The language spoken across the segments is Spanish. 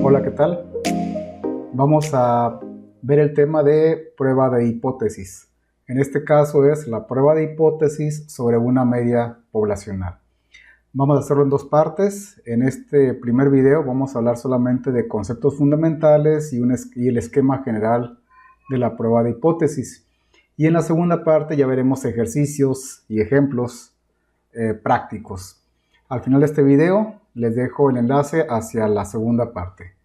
Hola, ¿qué tal? Vamos a ver el tema de prueba de hipótesis. En este caso es la prueba de hipótesis sobre una media poblacional. Vamos a hacerlo en dos partes. En este primer video vamos a hablar solamente de conceptos fundamentales y el esquema general de la prueba de hipótesis. Y en la segunda parte ya veremos ejercicios y ejemplos prácticos. Al final de este video les dejo el enlace hacia la segunda parte.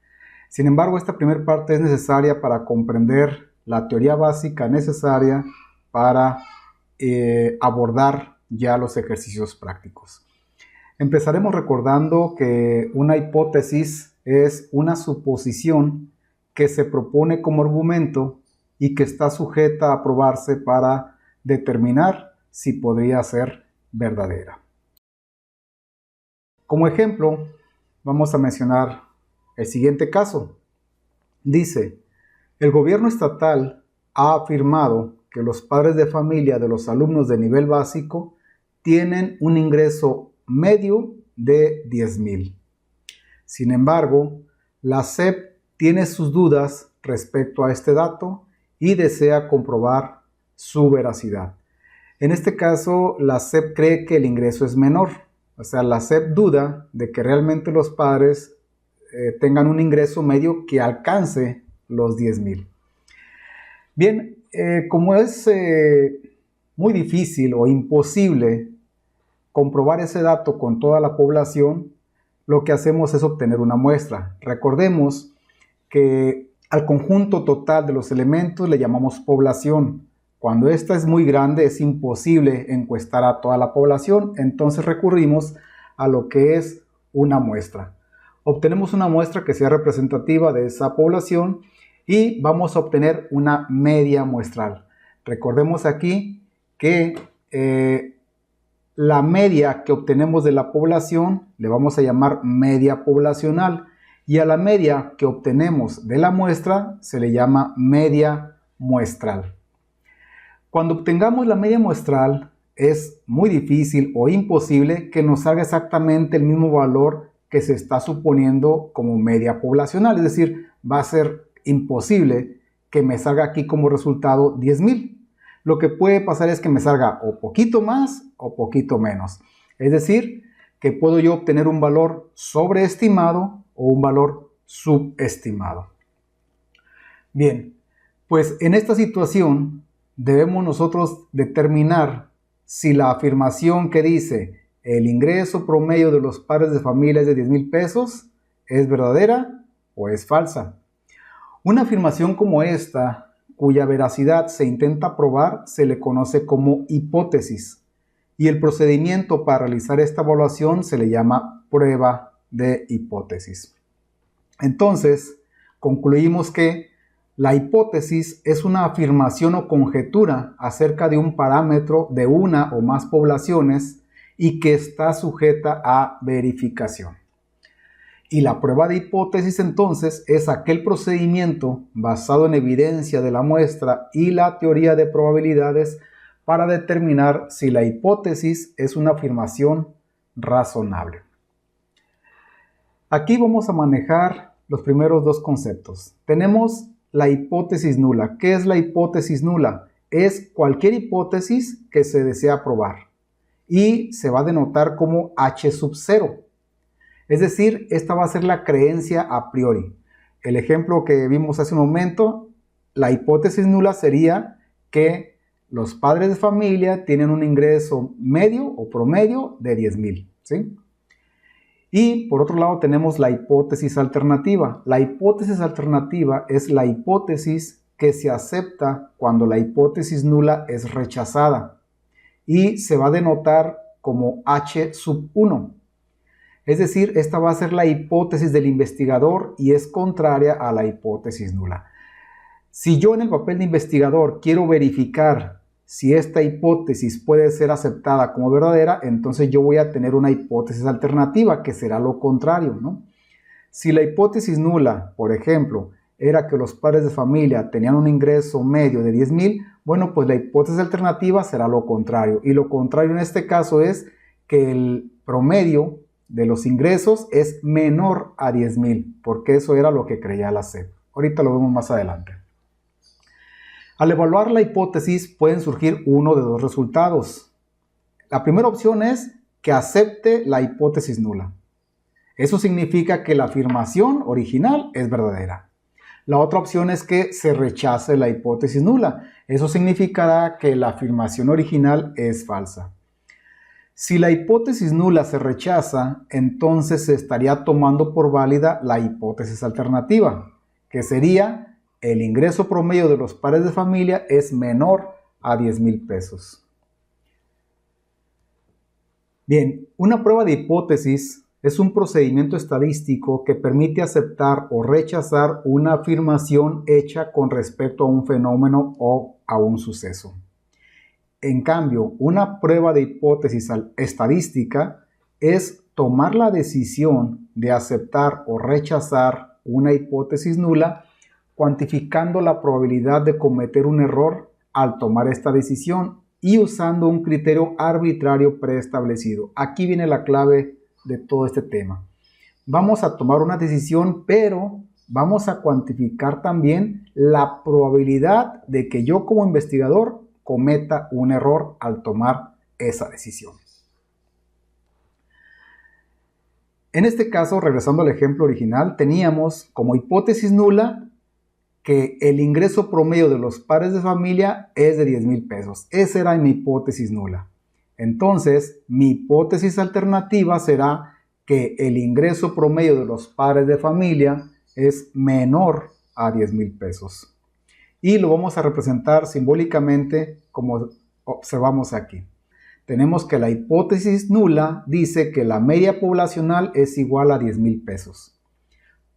Sin embargo, esta primera parte es necesaria para comprender la teoría básica necesaria para abordar ya los ejercicios prácticos. Empezaremos recordando que una hipótesis es una suposición que se propone como argumento y que está sujeta a probarse para determinar si podría ser verdadera. Como ejemplo, vamos a mencionar el siguiente caso. Dice, el gobierno estatal ha afirmado que los padres de familia de los alumnos de nivel básico tienen un ingreso medio de 10,000. Sin embargo, la SEP tiene sus dudas respecto a este dato y desea comprobar su veracidad. En este caso, la SEP cree que el ingreso es menor. O sea, la SEP duda de que realmente los padres tengan un ingreso medio que alcance los 10,000. Bien, como es muy difícil o imposible comprobar ese dato con toda la población, lo que hacemos es obtener una muestra. Recordemos que al conjunto total de los elementos le llamamos población. Cuando esta es muy grande es imposible encuestar a toda la población, entonces recurrimos a lo que es una muestra. Obtenemos una muestra que sea representativa de esa población y vamos a obtener una media muestral. Recordemos aquí que la media que obtenemos de la población le vamos a llamar media poblacional y a la media que obtenemos de la muestra se le llama media muestral. Cuando obtengamos la media muestral es muy difícil o imposible que nos salga exactamente el mismo valor que se está suponiendo como media poblacional, es decir, va a ser imposible que me salga aquí como resultado 10,000. Lo que puede pasar es que me salga o poquito más o poquito menos. Es decir, que puedo yo obtener un valor sobreestimado o un valor subestimado. Bien, pues en esta situación debemos nosotros determinar si la afirmación que dice el ingreso promedio de los padres de familia es de 10,000 pesos es verdadera o es falsa. Una afirmación como esta, cuya veracidad se intenta probar, se le conoce como hipótesis y el procedimiento para realizar esta evaluación se le llama prueba de hipótesis. Entonces, concluimos que la hipótesis es una afirmación o conjetura acerca de un parámetro de una o más poblaciones y que está sujeta a verificación. Y la prueba de hipótesis entonces es aquel procedimiento basado en evidencia de la muestra y la teoría de probabilidades para determinar si la hipótesis es una afirmación razonable. Aquí vamos a manejar los primeros dos conceptos. Tenemos la hipótesis nula. ¿Qué es la hipótesis nula? Es cualquier hipótesis que se desea probar y se va a denotar como H sub 0. Es decir, esta va a ser la creencia a priori. El ejemplo que vimos hace un momento, la hipótesis nula sería que los padres de familia tienen un ingreso medio o promedio de 10,000, ¿sí? Y por otro lado tenemos la hipótesis alternativa. La hipótesis alternativa es la hipótesis que se acepta cuando la hipótesis nula es rechazada y se va a denotar como H sub 1. Es decir, esta va a ser la hipótesis del investigador y es contraria a la hipótesis nula. Si yo en el papel de investigador quiero verificar si esta hipótesis puede ser aceptada como verdadera, entonces yo voy a tener una hipótesis alternativa que será lo contrario, ¿no? Si la hipótesis nula, por ejemplo, era que los padres de familia tenían un ingreso medio de 10,000, bueno, pues la hipótesis alternativa será lo contrario. Y lo contrario en este caso es que el promedio de los ingresos es menor a 10,000, porque eso era lo que creía la SEP. Ahorita lo vemos más adelante. Al evaluar la hipótesis pueden surgir uno de dos resultados. La primera opción es que acepte la hipótesis nula. Eso significa que la afirmación original es verdadera. La otra opción es que se rechace la hipótesis nula. Eso significará que la afirmación original es falsa. Si la hipótesis nula se rechaza, entonces se estaría tomando por válida la hipótesis alternativa, que sería el ingreso promedio de los padres de familia es menor a 10,000 pesos. Bien, una prueba de hipótesis es un procedimiento estadístico que permite aceptar o rechazar una afirmación hecha con respecto a un fenómeno o a un suceso. En cambio, una prueba de hipótesis estadística es tomar la decisión de aceptar o rechazar una hipótesis nula, cuantificando la probabilidad de cometer un error al tomar esta decisión y usando un criterio arbitrario preestablecido. Aquí viene la clave de todo este tema. Vamos a tomar una decisión, pero vamos a cuantificar también la probabilidad de que yo como investigador cometa un error al tomar esa decisión. En este caso, regresando al ejemplo original, teníamos como hipótesis nula que el ingreso promedio de los padres de familia es de 10,000 pesos. Esa era mi hipótesis nula. Entonces, mi hipótesis alternativa será que el ingreso promedio de los padres de familia es menor a 10,000 pesos. Y lo vamos a representar simbólicamente como observamos aquí. Tenemos que la hipótesis nula dice que la media poblacional es igual a 10,000 pesos.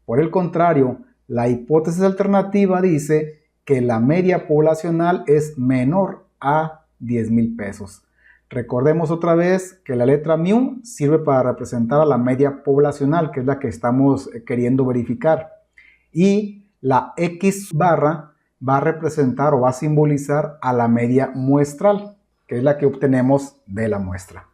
Por el contrario, la hipótesis alternativa dice que la media poblacional es menor a 10,000 pesos. Recordemos otra vez que la letra mu sirve para representar a la media poblacional, que es la que estamos queriendo verificar. Y la X barra va a representar o va a simbolizar a la media muestral, que es la que obtenemos de la muestra.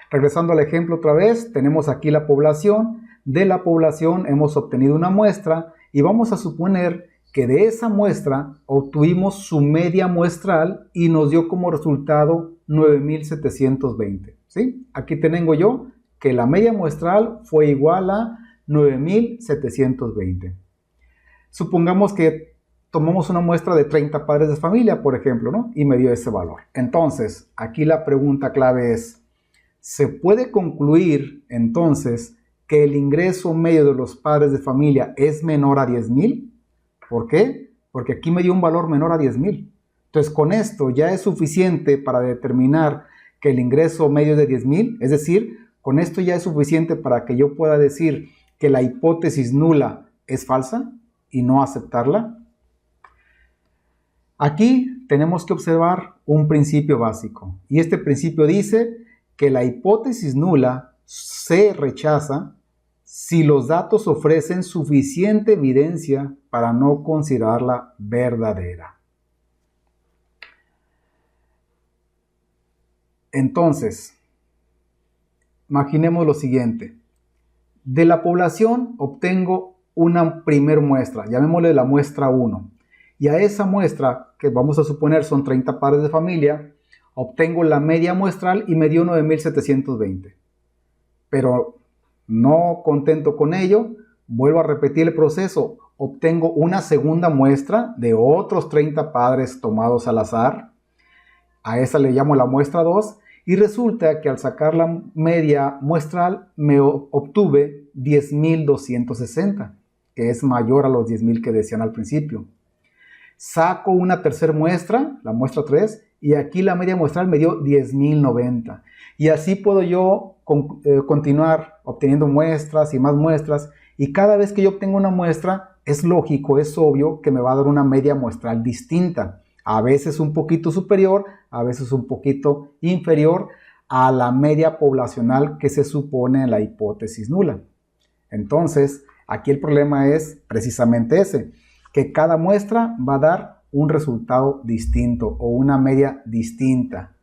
Regresando al ejemplo otra vez, tenemos aquí la población. De la población hemos obtenido una muestra y vamos a suponer que de esa muestra obtuvimos su media muestral y nos dio como resultado 9,720. ¿Sí? Aquí tengo yo que la media muestral fue igual a 9,720. Supongamos que tomamos una muestra de 30 padres de familia, por ejemplo, ¿no? Y me dio ese valor. Entonces, aquí la pregunta clave es, ¿se puede concluir entonces que el ingreso medio de los padres de familia es menor a 10,000? ¿Por qué? Porque aquí me dio un valor menor a 10,000. Entonces, con esto ya es suficiente para determinar que el ingreso medio es de 10,000. Es decir, con esto ya es suficiente para que yo pueda decir que la hipótesis nula es falsa y no aceptarla. Aquí tenemos que observar un principio básico. Y este principio dice que la hipótesis nula se rechaza si los datos ofrecen suficiente evidencia para no considerarla verdadera. Entonces, imaginemos lo siguiente. De la población obtengo una primer muestra, llamémosle la muestra 1. Y a esa muestra, que vamos a suponer son 30 padres de familia, obtengo la media muestral y me dio 9,720. Pero no contento con ello, vuelvo a repetir el proceso. Obtengo una segunda muestra de otros 30 padres tomados al azar. A esa le llamo la muestra 2. Y resulta que al sacar la media muestral me obtuve 10,260, que es mayor a los 10,000 que decían al principio. Saco una tercera muestra, la muestra 3, y aquí la media muestral me dio 10,090. Y así puedo yo continuar obteniendo muestras y más muestras. Y cada vez que yo obtengo una muestra, es lógico, es obvio que me va a dar una media muestral distinta. A veces un poquito superior, a veces un poquito inferior a la media poblacional que se supone en la hipótesis nula. Entonces, aquí el problema es precisamente ese, que cada muestra va a dar un resultado distinto o una media distinta.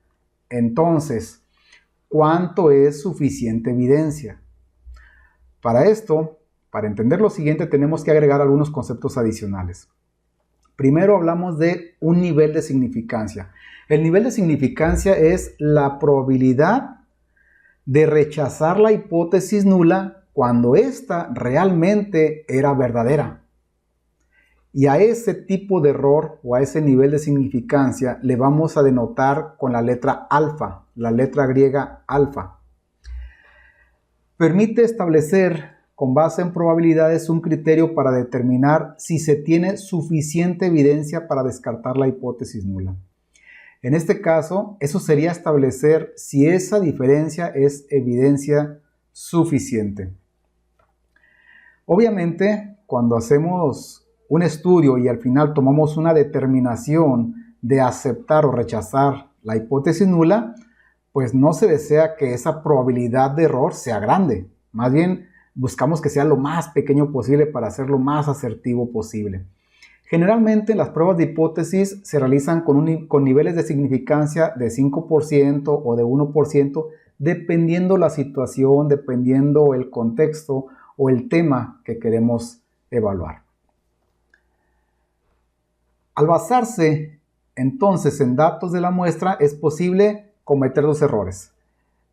Entonces, cuánto es suficiente evidencia. Para esto, para entender lo siguiente, tenemos que agregar algunos conceptos adicionales. Primero hablamos de un nivel de significancia. El nivel de significancia es la probabilidad de rechazar la hipótesis nula cuando ésta realmente era verdadera. Y a ese tipo de error o a ese nivel de significancia le vamos a denotar con la letra alfa, la letra griega alfa. Permite establecer con base en probabilidades un criterio para determinar si se tiene suficiente evidencia para descartar la hipótesis nula. En este caso, eso sería establecer si esa diferencia es evidencia suficiente. Obviamente, cuando hacemos un estudio y al final tomamos una determinación de aceptar o rechazar la hipótesis nula, pues no se desea que esa probabilidad de error sea grande. Más bien, buscamos que sea lo más pequeño posible para hacerlo más asertivo posible. Generalmente las pruebas de hipótesis se realizan con niveles de significancia de 5% o de 1%, dependiendo la situación, dependiendo el contexto o el tema que queremos evaluar. Al basarse entonces en datos de la muestra, es posible cometer dos errores.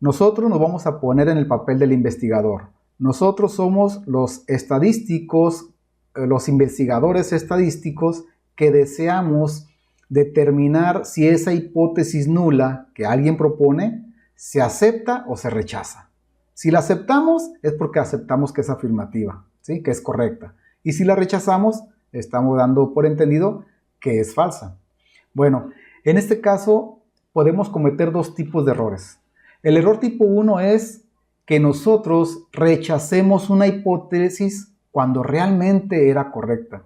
Nosotros nos vamos a poner en el papel del investigador. Nosotros somos los estadísticos, los investigadores estadísticos que deseamos determinar si esa hipótesis nula que alguien propone se acepta o se rechaza. Si la aceptamos es porque aceptamos que es afirmativa, ¿sí? Que es correcta. Y si la rechazamos, estamos dando por entendido que es falsa. Bueno, en este caso podemos cometer dos tipos de errores. El error tipo 1 es que nosotros rechacemos una hipótesis cuando realmente era correcta.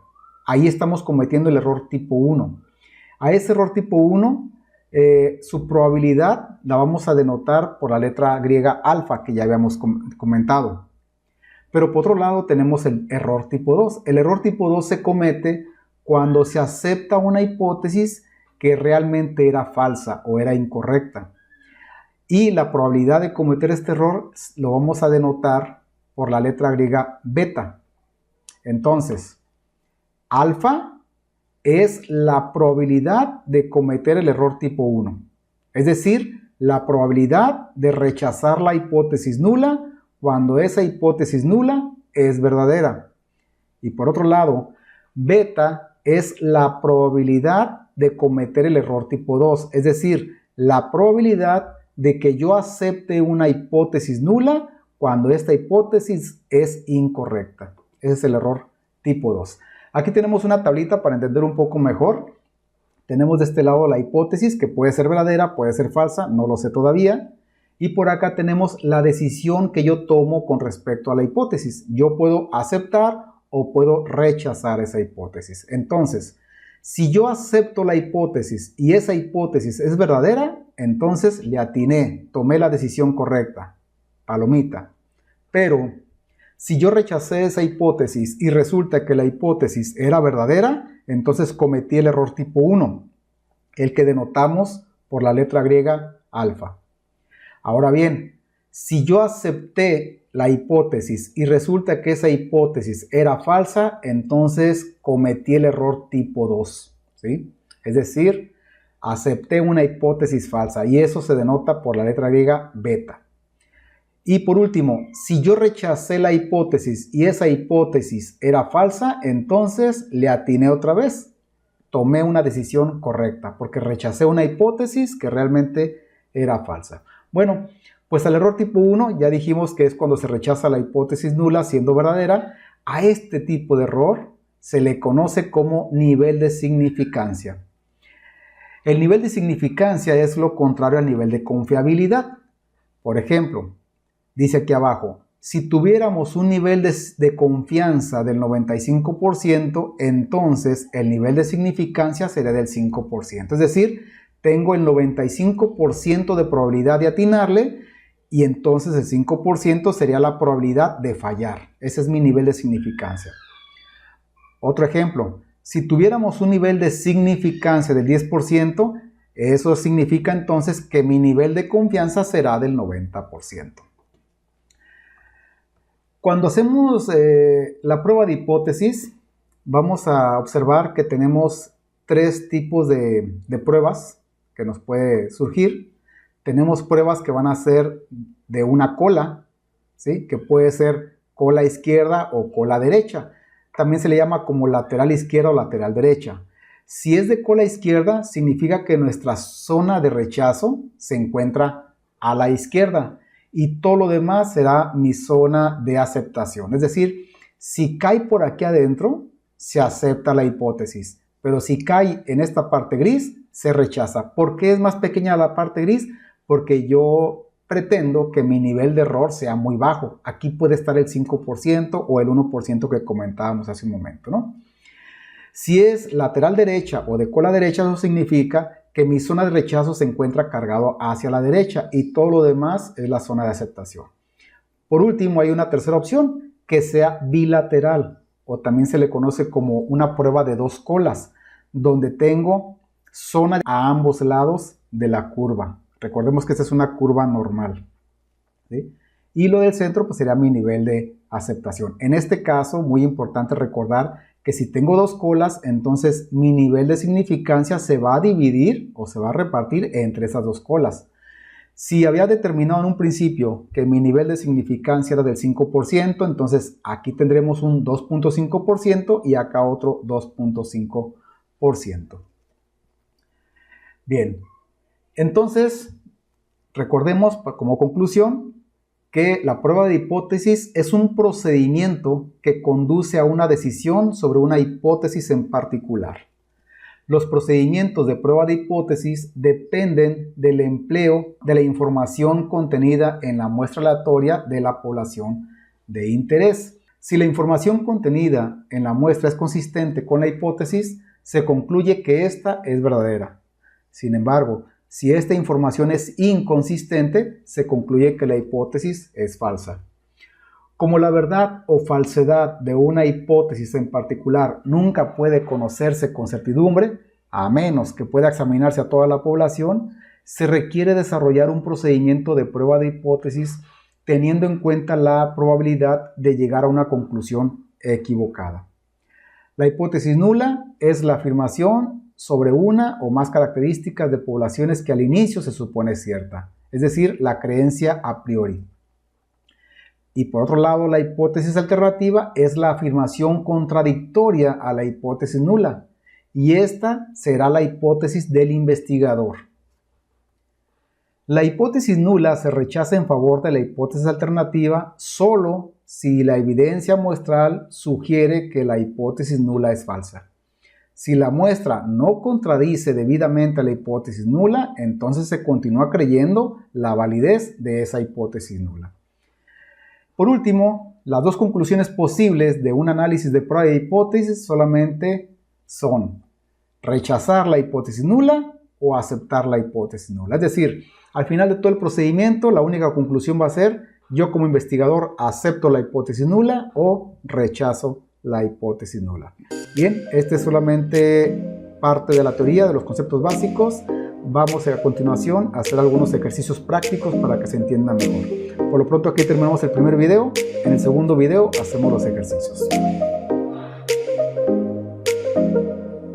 Ahí estamos cometiendo el error tipo 1. A ese error tipo 1, su probabilidad la vamos a denotar por la letra griega alfa, que ya habíamos comentado. Pero por otro lado tenemos el error tipo 2. El error tipo 2 se comete cuando se acepta una hipótesis que realmente era falsa o era incorrecta. Y la probabilidad de cometer este error lo vamos a denotar por la letra griega beta. Entonces, alfa es la probabilidad de cometer el error tipo 1. Es decir, la probabilidad de rechazar la hipótesis nula cuando esa hipótesis nula es verdadera. Y por otro lado, beta es la probabilidad de cometer el error tipo 2. Es decir, la probabilidad de que yo acepte una hipótesis nula cuando esta hipótesis es incorrecta. Ese es el error tipo 2. Aquí tenemos una tablita para entender un poco mejor. Tenemos de este lado la hipótesis, que puede ser verdadera, puede ser falsa, no lo sé todavía. Y por acá tenemos la decisión que yo tomo con respecto a la hipótesis. Yo puedo aceptar o puedo rechazar esa hipótesis. Entonces, si yo acepto la hipótesis y esa hipótesis es verdadera, entonces le atiné, tomé la decisión correcta, palomita. Pero si yo rechacé esa hipótesis y resulta que la hipótesis era verdadera, entonces cometí el error tipo 1, el que denotamos por la letra griega alfa. Ahora bien, si yo acepté la hipótesis y resulta que esa hipótesis era falsa, entonces cometí el error tipo 2, ¿sí? Es decir, acepté una hipótesis falsa y eso se denota por la letra griega beta. Y por último, si yo rechacé la hipótesis y esa hipótesis era falsa, entonces le atiné otra vez. Tomé una decisión correcta porque rechacé una hipótesis que realmente era falsa. Bueno, pues al error tipo 1 ya dijimos que es cuando se rechaza la hipótesis nula siendo verdadera. A este tipo de error se le conoce como nivel de significancia. El nivel de significancia es lo contrario al nivel de confiabilidad. Por ejemplo, dice aquí abajo, si tuviéramos un nivel de confianza del 95%, entonces el nivel de significancia sería del 5%. Es decir, tengo el 95% de probabilidad de atinarle y entonces el 5% sería la probabilidad de fallar. Ese es mi nivel de significancia. Otro ejemplo, si tuviéramos un nivel de significancia del 10%, Eso significa entonces que mi nivel de confianza será del 90%. Cuando hacemos la prueba de hipótesis, vamos a observar que tenemos tres tipos de pruebas que nos puede surgir. Tenemos pruebas que van a ser de una cola, ¿sí? Que puede ser cola izquierda o cola derecha. También se le llama como lateral izquierda o lateral derecha. Si es de cola izquierda, significa que nuestra zona de rechazo se encuentra a la izquierda y todo lo demás será mi zona de aceptación. Es decir, si cae por aquí adentro, se acepta la hipótesis, pero si cae en esta parte gris, se rechaza. ¿Por qué es más pequeña la parte gris? Porque yo pretendo que mi nivel de error sea muy bajo. Aquí puede estar el 5% o el 1% que comentábamos hace un momento, ¿no? Si es lateral derecha o de cola derecha, eso significa que mi zona de rechazo se encuentra cargado hacia la derecha y todo lo demás es la zona de aceptación. Por último, hay una tercera opción, que sea bilateral, o también se le conoce como una prueba de dos colas, donde tengo zona a ambos lados de la curva. Recordemos que esta es una curva normal, ¿sí? Y lo del centro pues sería mi nivel de aceptación. En este caso, muy importante recordar que si tengo dos colas, entonces mi nivel de significancia se va a dividir o se va a repartir entre esas dos colas. Si había determinado en un principio que mi nivel de significancia era del 5%, entonces aquí tendremos un 2.5% y acá otro 2.5%. Bien, entonces recordemos como conclusión que la prueba de hipótesis es un procedimiento que conduce a una decisión sobre una hipótesis en particular. Los procedimientos de prueba de hipótesis dependen del empleo de la información contenida en la muestra aleatoria de la población de interés. Si la información contenida en la muestra es consistente con la hipótesis, se concluye que ésta es verdadera. Sin embargo, si esta información es inconsistente, se concluye que la hipótesis es falsa. Como la verdad o falsedad de una hipótesis en particular nunca puede conocerse con certidumbre, a menos que pueda examinarse a toda la población, se requiere desarrollar un procedimiento de prueba de hipótesis teniendo en cuenta la probabilidad de llegar a una conclusión equivocada. La hipótesis nula es la afirmación sobre una o más características de poblaciones que al inicio se supone cierta, es decir, la creencia a priori. Y por otro lado, la hipótesis alternativa es la afirmación contradictoria a la hipótesis nula, y esta será la hipótesis del investigador. La hipótesis nula se rechaza en favor de la hipótesis alternativa solo si la evidencia muestral sugiere que la hipótesis nula es falsa. Si la muestra no contradice debidamente a la hipótesis nula, entonces se continúa creyendo la validez de esa hipótesis nula. Por último, las dos conclusiones posibles de un análisis de prueba de hipótesis solamente son rechazar la hipótesis nula o aceptar la hipótesis nula. Es decir, al final de todo el procedimiento, la única conclusión va a ser: yo como investigador acepto la hipótesis nula o rechazo la hipótesis nula. Bien, este es solamente parte de la teoría, de los conceptos básicos. Vamos a continuación a hacer algunos ejercicios prácticos para que se entiendan mejor. Por lo pronto aquí terminamos el primer video. En el segundo video hacemos los ejercicios.